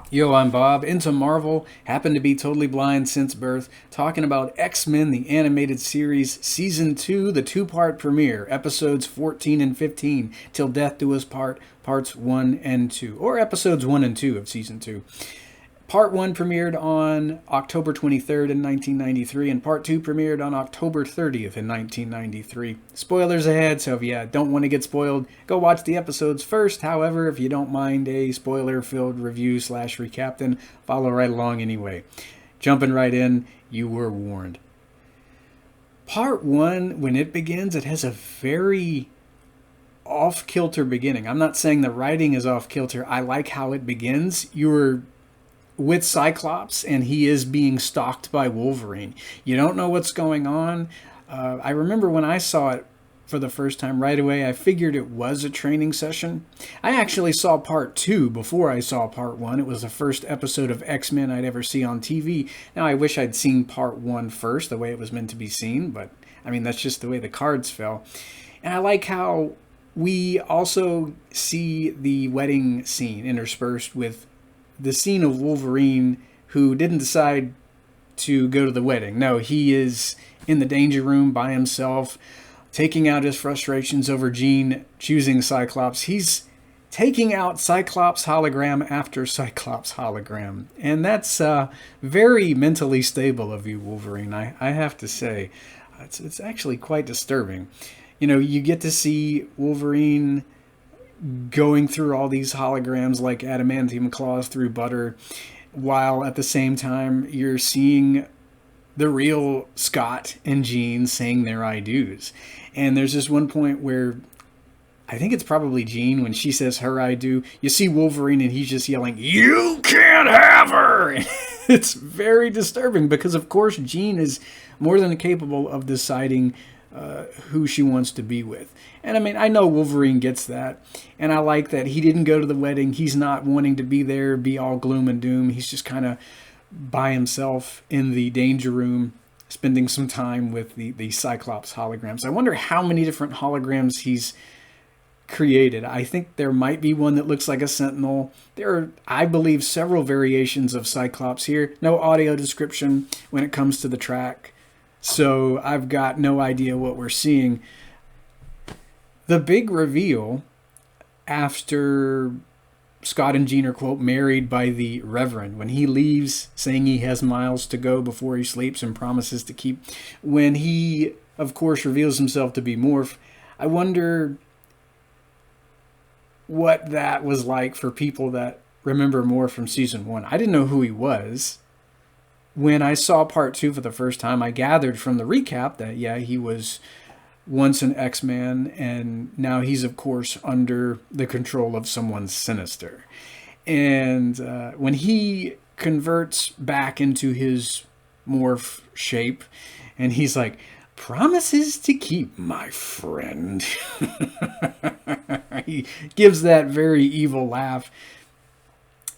Yo, I'm Bob, into Marvel, happen to be totally blind since birth, talking about X-Men, the animated series, Season 2, the two-part premiere, episodes 14 and 15, Till Death Do Us parts 1 and 2, or episodes 1 and 2 of Season 2. Part 1 premiered on October 23rd in 1993, and Part 2 premiered on October 30th in 1993. Spoilers ahead, so if you don't want to get spoiled, go watch the episodes first. However, if you don't mind a spoiler-filled review slash recap, then follow right along anyway. Jumping right in, you were warned. Part 1, when it begins, it has a very off-kilter beginning. I'm not saying the writing is off-kilter. I like how it begins. You're with Cyclops, and he is being stalked by Wolverine. You don't know what's going on. I remember when I saw it for the first time right away, I figured it was a training session. I actually saw part 2 before I saw part 1. It was the first episode of X-Men I'd ever see on TV. Now, I wish I'd seen part 1 first, the way it was meant to be seen, but I mean, that's just the way the cards fell. And I like how we also see the wedding scene interspersed with the scene of Wolverine, who didn't decide to go to the wedding. No, he is in the danger room by himself, taking out his frustrations over Jean choosing Cyclops. He's taking out Cyclops hologram after Cyclops hologram. And that's very mentally stable of you, Wolverine, I have to say. It's actually quite disturbing. You know, you get to see Wolverine going through all these holograms like adamantium claws through butter, while at the same time you're seeing the real Scott and Jean saying their I do's. And there's this one point where I think it's probably Jean, when she says her I do, you see Wolverine and he's just yelling, "You can't have her!" It's very disturbing because, of course, Jean is more than capable of deciding who she wants to be with. And I mean, I know Wolverine gets that. And I like that he didn't go to the wedding. He's not wanting to be there, be all gloom and doom. He's just kind of by himself in the danger room, spending some time with the Cyclops holograms. I wonder how many different holograms he's created. I think there might be one that looks like a Sentinel. There are, I believe, several variations of Cyclops here. No audio description when it comes to the track, so I've got no idea what we're seeing. The big reveal after Scott and Jean are, quote, married by the Reverend, when he leaves saying he has miles to go before he sleeps and promises to keep, when he, of course, reveals himself to be Morph, I wonder what that was like for people that remember Morph from season 1. I didn't know who he was. When I saw part 2 for the first time, I gathered from the recap that, yeah, he was once an X-Man, and now he's, of course, under the control of someone sinister. And when he converts back into his Morph shape, and he's like, "Promises to keep, my friend." He gives that very evil laugh.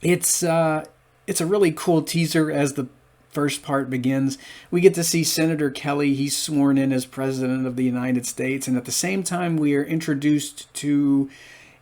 It's a really cool teaser as the first part begins. We get to see Senator Kelly. He's sworn in as President of the United States. And at the same time, we are introduced to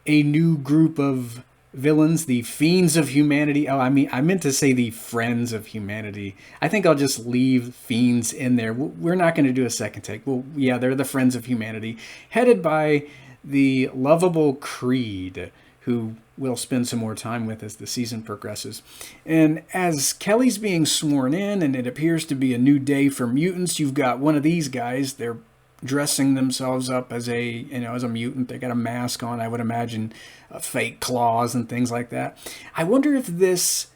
a new group of villains, the Fiends of Humanity. Oh, I meant to say the Friends of Humanity. I think I'll just leave Fiends in there. We're not going to do a second take. Well, yeah, they're the Friends of Humanity, headed by the lovable Creed, who we'll spend some more time with as the season progresses. And as Kelly's being sworn in, and it appears to be a new day for mutants, you've got one of these guys. They're dressing themselves up as a mutant. They got a mask on, I would imagine, fake claws and things like that. I wonder if this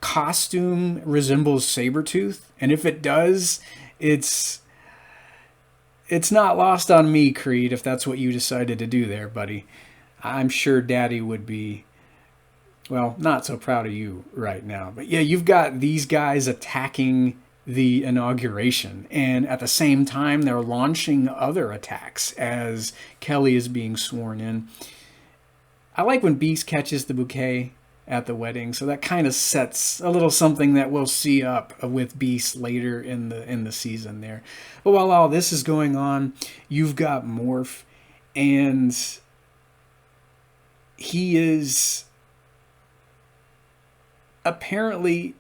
costume resembles Sabretooth, and if it does, it's not lost on me, Creed, if that's what you decided to do there, buddy. I'm sure Daddy would be, well, not so proud of you right now. But yeah, you've got these guys attacking the inauguration, and at the same time, they're launching other attacks as Kelly is being sworn in. I like when Beast catches the bouquet at the wedding, so that kind of sets a little something that we'll see up with Beast later in the season there. But while all this is going on, you've got Morph, and he is apparently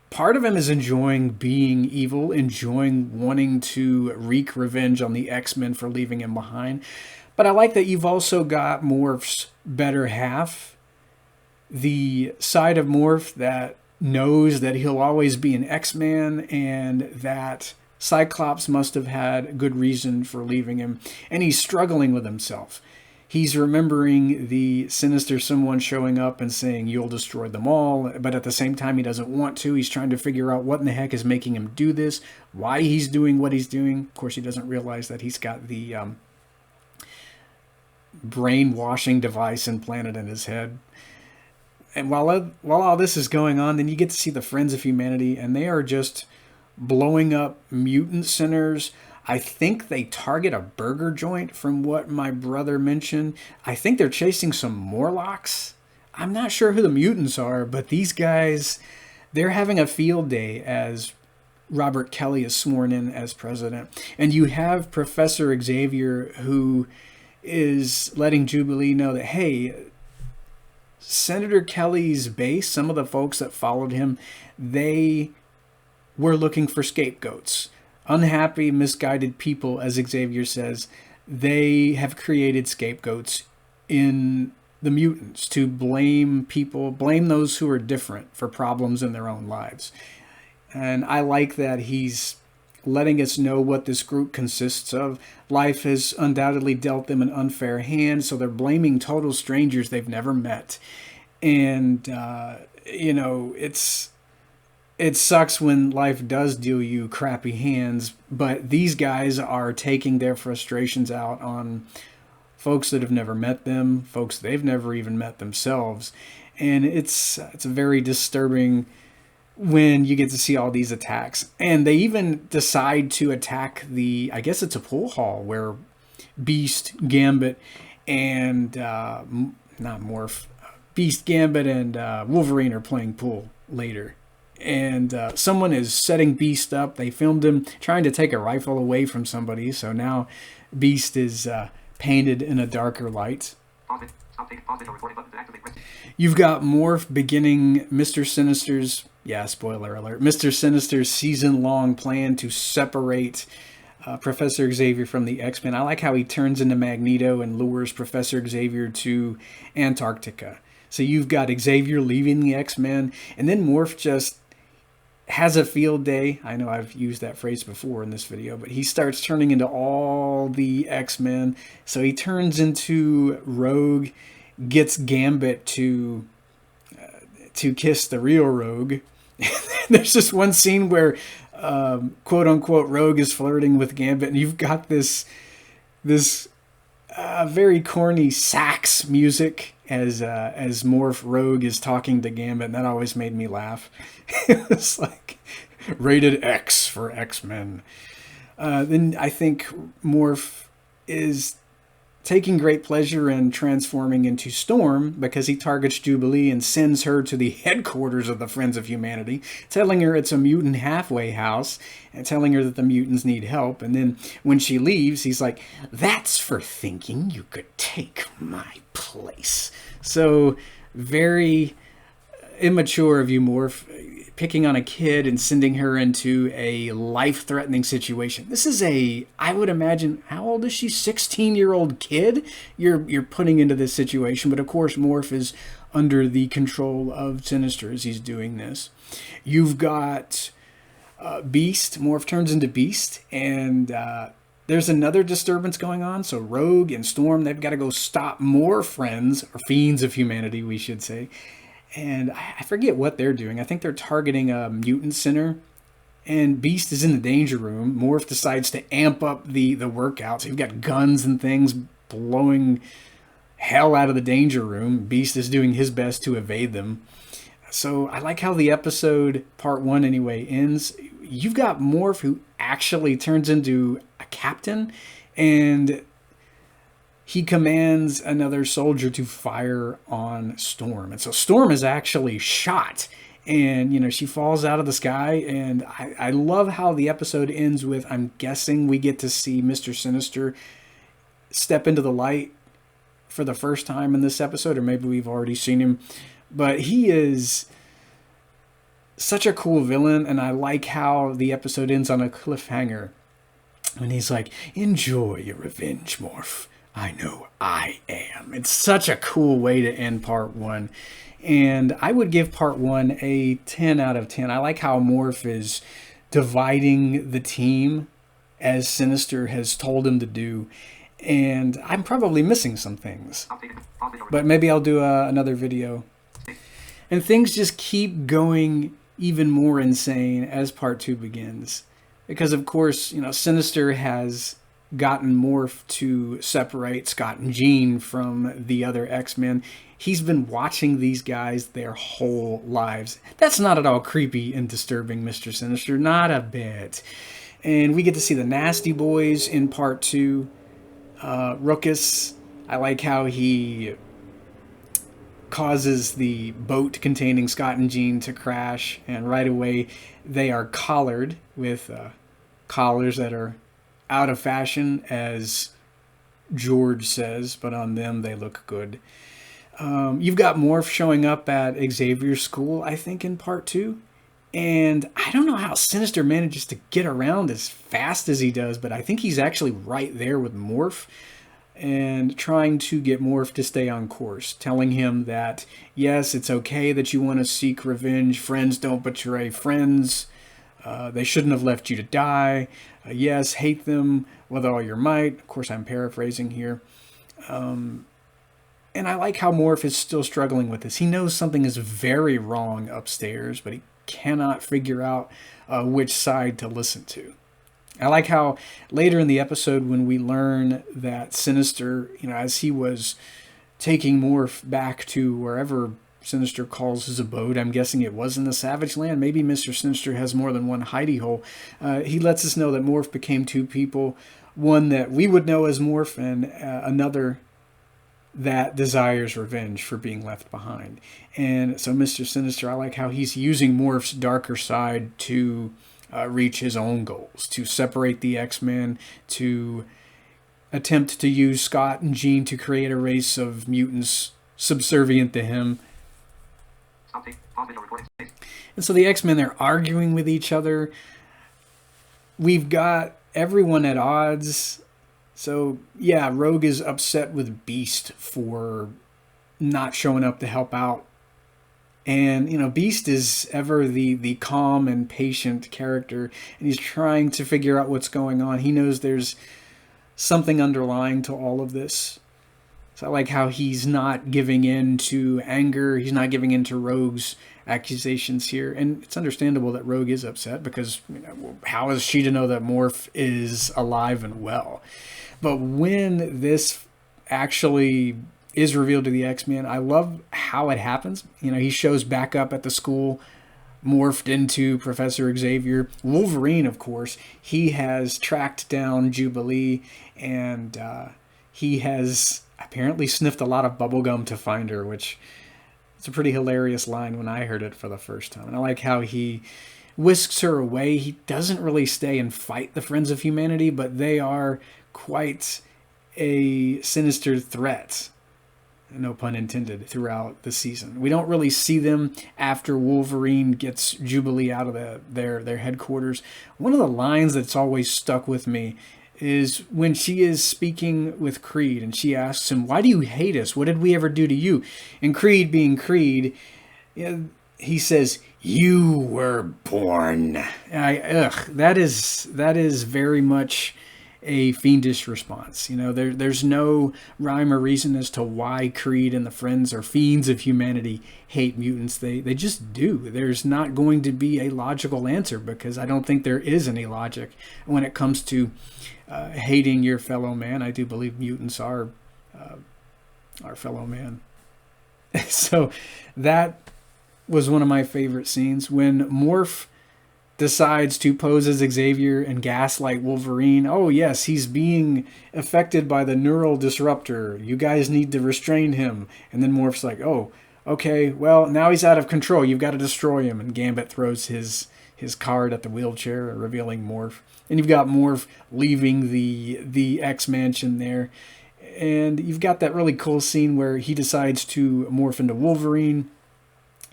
part of him is enjoying being evil, enjoying wanting to wreak revenge on the X-Men for leaving him behind. But I like that you've also got Morph's better half, the side of Morph that knows that he'll always be an X-Man and that Cyclops must have had good reason for leaving him, and he's struggling with himself. He's remembering the sinister someone showing up and saying, "You'll destroy them all," but at the same time he doesn't want to. He's trying to figure out what in the heck is making him do this, why he's doing what he's doing. Of course, he doesn't realize that he's got the brainwashing device implanted in his head. And while all this is going on, then you get to see the Friends of Humanity, and they are just blowing up mutant centers. I think they target a burger joint from what my brother mentioned. I think they're chasing some Morlocks. I'm not sure who the mutants are, but these guys, they're having a field day as Robert Kelly is sworn in as president. And you have Professor Xavier, who is letting Jubilee know that, hey, Senator Kelly's base, some of the folks that followed him, they were looking for scapegoats. Unhappy, misguided people, as Xavier says, they have created scapegoats in the mutants to blame people, blame those who are different for problems in their own lives. And I like that he's letting us know what this group consists of. Life has undoubtedly dealt them an unfair hand, so they're blaming total strangers they've never met. And, it sucks when life does deal you crappy hands, but these guys are taking their frustrations out on folks that have never met them, folks they've never even met themselves. And it's very disturbing when you get to see all these attacks. And they even decide to attack I guess it's a pool hall where Beast, Gambit, and Beast, Gambit, and Wolverine are playing pool later. And someone is setting Beast up. They filmed him trying to take a rifle away from somebody. So now Beast is painted in a darker light. You've got Morph beginning Mr. Sinister's, spoiler alert, Mr. Sinister's season-long plan to separate Professor Xavier from the X-Men. I like how he turns into Magneto and lures Professor Xavier to Antarctica. So you've got Xavier leaving the X-Men, and then Morph just has a field day. I know I've used that phrase before in this video, but he starts turning into all the X-Men. So he turns into Rogue, gets Gambit to kiss the real Rogue. There's just one scene where quote-unquote Rogue is flirting with Gambit, and you've got this very corny sax music as Morph Rogue is talking to Gambit, and that always made me laugh. It was like rated X for X-Men. Then I think Morph is taking great pleasure in transforming into Storm because he targets Jubilee and sends her to the headquarters of the Friends of Humanity, telling her it's a mutant halfway house and telling her that the mutants need help. And then when she leaves, he's like, "That's for thinking you could take my place." So very immature of you, Morph, picking on a kid and sending her into a life-threatening situation. This is I would imagine, how old is she? 16-year-old kid you're putting into this situation. But of course, Morph is under the control of Sinister as he's doing this. You've got Beast. Morph turns into Beast, and there's another disturbance going on. So Rogue and Storm, they've got to go stop more friends, or fiends of humanity, we should say. And I forget what they're doing. I think they're targeting a mutant center. And Beast is in the danger room. Morph decides to amp up the workouts. So you've got guns and things blowing hell out of the danger room. Beast is doing his best to evade them. So I like how the episode, part 1 anyway, ends. You've got Morph who actually turns into a captain. And he commands another soldier to fire on Storm. And so Storm is actually shot. And, she falls out of the sky. And I love how the episode ends with, I'm guessing we get to see Mr. Sinister step into the light for the first time in this episode. Or maybe we've already seen him. But he is such a cool villain, and I like how the episode ends on a cliffhanger. And he's like, enjoy your revenge, Morph. I know I am. It's such a cool way to end part 1. And I would give part 1 a 10 out of 10. I like how Morph is dividing the team as Sinister has told him to do. And I'm probably missing some things. But maybe I'll do another video. And things just keep going even more insane as part 2 begins. Because, of course, you know, Sinister has gotten Morph to separate Scott and Jean from the other X-Men. He's been watching these guys their whole lives. That's not at all creepy and disturbing, Mr. Sinister. Not a bit. And we get to see the Nasty Boys in part 2. Ruckus, I like how he causes the boat containing Scott and Jean to crash, and right away they are collared with collars that are out of fashion, as George says, but on them they look good. You've got Morph showing up at Xavier's school, I think, in part 2. And I don't know how Sinister manages to get around as fast as he does, but I think he's actually right there with Morph and trying to get Morph to stay on course, telling him that, yes, it's okay that you want to seek revenge. Friends don't betray friends. They shouldn't have left you to die. Yes, hate them with all your might. Of course, I'm paraphrasing here. And I like how Morph is still struggling with this. He knows something is very wrong upstairs, but he cannot figure out which side to listen to. I like how later in the episode when we learn that Sinister, you know, as he was taking Morph back to wherever Sinister calls his abode, I'm guessing it was in the Savage Land. Maybe Mr. Sinister has more than one hidey hole. He lets us know that Morph became 2 people. One that we would know as Morph, and another that desires revenge for being left behind. And so Mr. Sinister, I like how he's using Morph's darker side to reach his own goals, to separate the X-Men, to attempt to use Scott and Jean to create a race of mutants subservient to him. And so the X-Men, they're arguing with each other. We've got everyone at odds. So, yeah, Rogue is upset with Beast for not showing up to help out. And, you know, Beast is ever the calm and patient character, and he's trying to figure out what's going on. He knows there's something underlying to all of this. So I like how he's not giving in to anger. He's not giving in to Rogue's accusations here. And it's understandable that Rogue is upset because, you know, how is she to know that Morph is alive and well? But when this actually is revealed to the X-Men, I love how it happens. You know, he shows back up at the school, morphed into Professor Xavier. Wolverine, of course, he has tracked down Jubilee, and he has apparently sniffed a lot of bubblegum to find her, which is a pretty hilarious line when I heard it for the first time. And I like how he whisks her away. He doesn't really stay and fight the Friends of Humanity, but they are quite a sinister threat, no pun intended, throughout the season. We don't really see them after Wolverine gets Jubilee out of their headquarters. One of the lines that's always stuck with me is when she is speaking with Creed and she asks him, "Why do you hate us? What did we ever do to you?" And Creed, being Creed, he says, "You were born." That is very much a fiendish response. You know, there's no rhyme or reason as to why Creed and the Friends or Fiends of Humanity hate mutants. They just do. There's not going to be a logical answer because I don't think there is any logic when it comes to hating your fellow man. I do believe mutants are our fellow man. So that was one of my favorite scenes when Morph decides to pose as Xavier and gaslight Wolverine. Oh yes, he's being affected by the neural disruptor. You guys need to restrain him. And then Morph's like, oh, okay, well, now he's out of control. You've got to destroy him. And Gambit throws his card at the wheelchair, revealing Morph. And you've got Morph leaving the X-Mansion there. And you've got that really cool scene where he decides to morph into Wolverine.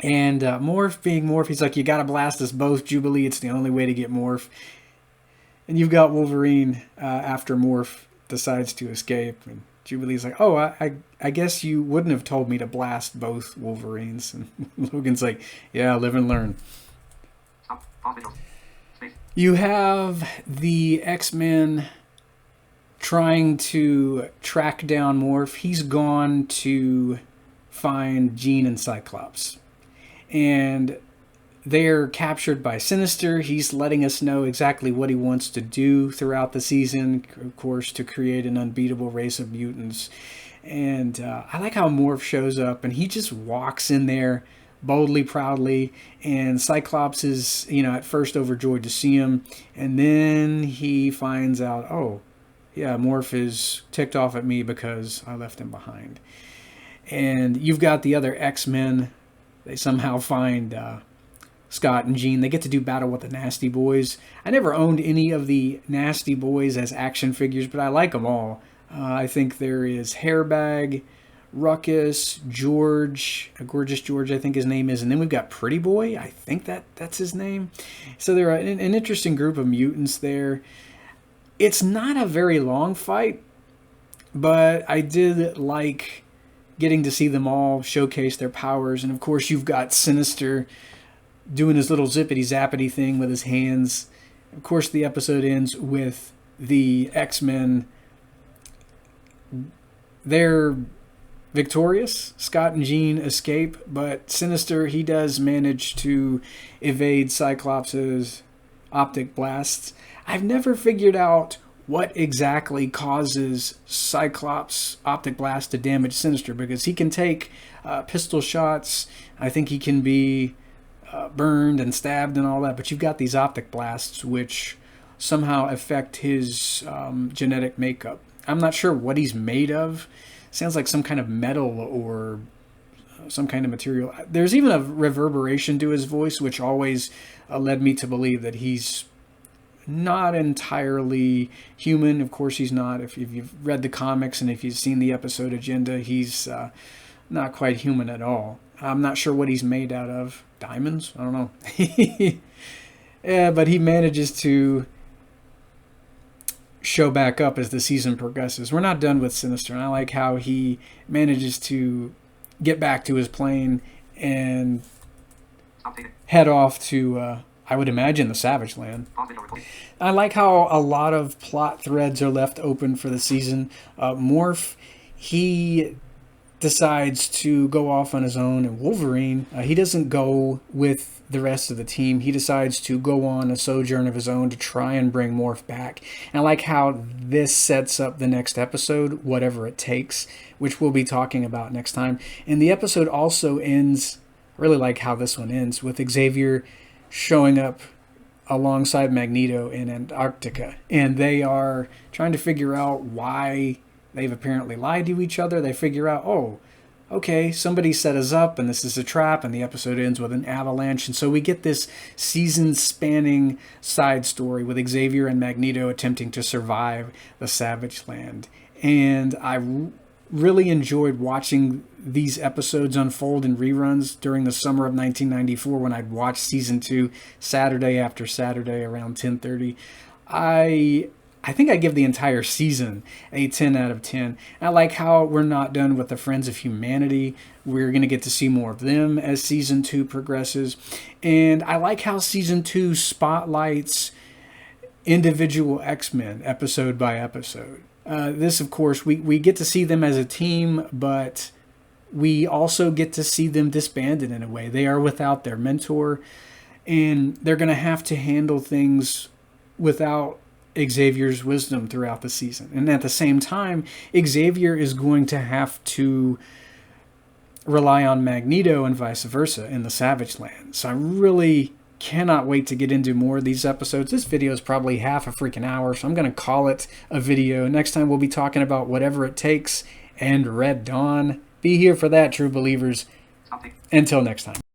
And Morph being Morph, he's like, you gotta blast us both, Jubilee. It's the only way to get Morph. And you've got Wolverine after Morph decides to escape. And Jubilee's like, oh, I guess you wouldn't have told me to blast both Wolverines. And Logan's like, yeah, live and learn. You have the X-Men trying to track down Morph. He's gone to find Jean and Cyclops. And they're captured by Sinister. He's letting us know exactly what he wants to do throughout the season, of course, to create an unbeatable race of mutants. And I like how Morph shows up, and he just walks in there boldly, proudly, and Cyclops is, at first overjoyed to see him, and then he finds out, oh, yeah, Morph is ticked off at me because I left him behind. And you've got the other X-Men. They somehow find Scott and Jean. They get to do battle with the Nasty Boys. I never owned any of the Nasty Boys as action figures, but I like them all. I think there is Hairbag, Ruckus, George, Gorgeous George, I think his name is, and then we've got Pretty Boy. I think that's his name. So they're an interesting group of mutants there. It's not a very long fight, but I did like getting to see them all showcase their powers. And of course, you've got Sinister doing his little zippity-zappity thing with his hands. Of course, the episode ends with the X-Men. They're victorious. Scott and Jean escape, but Sinister, he does manage to evade Cyclops' optic blasts. I've never figured out what exactly causes Cyclops' optic blast to damage Sinister, because he can take pistol shots. I think he can be burned and stabbed and all that, but you've got these optic blasts which somehow affect his genetic makeup. I'm not sure what he's made of. Sounds like some kind of metal or some kind of material. There's even a reverberation to his voice, which always led me to believe that he's not entirely human. Of course he's not. If you've read the comics and if you've seen the episode Agenda, he's not quite human at all. I'm not sure what he's made out of. Diamonds? I don't know. Yeah, but he manages to show back up as the season progresses. We're not done with Sinister, and I like how he manages to get back to his plane and head off to I would imagine the Savage Land. I like how a lot of plot threads are left open for the season. Morph, he decides to go off on his own, and Wolverine, he doesn't go with the rest of the team. He decides to go on a sojourn of his own to try and bring Morph back. And I like how this sets up the next episode, Whatever It Takes, which we'll be talking about next time. And the episode also ends, I really like how this one ends, with Xavier showing up alongside Magneto in Antarctica, and they are trying to figure out why they've apparently lied to each other. They figure out, oh, okay, somebody set us up and this is a trap, and the episode ends with an avalanche. And so we get this season-spanning side story with Xavier and Magneto attempting to survive the Savage Land. And I really enjoyed watching these episodes unfold in reruns during the summer of 1994 when I'd watch season 2 Saturday after Saturday around 10:30. I think I give the entire season a 10 out of 10. I like how we're not done with the Friends of Humanity. We're going to get to see more of them as season 2 progresses. And I like how season 2 spotlights individual X-Men episode by episode. This, of course, we get to see them as a team, but we also get to see them disbanded in a way. They are without their mentor, and they're going to have to handle things without Xavier's wisdom throughout the season. And at the same time, Xavier is going to have to rely on Magneto and vice versa in the Savage Land. So I really cannot wait to get into more of these episodes. This video is probably half a freaking hour, so I'm going to call it a video. Next time we'll be talking about Whatever It Takes and Red Dawn. Be here for that, true believers. Until next time.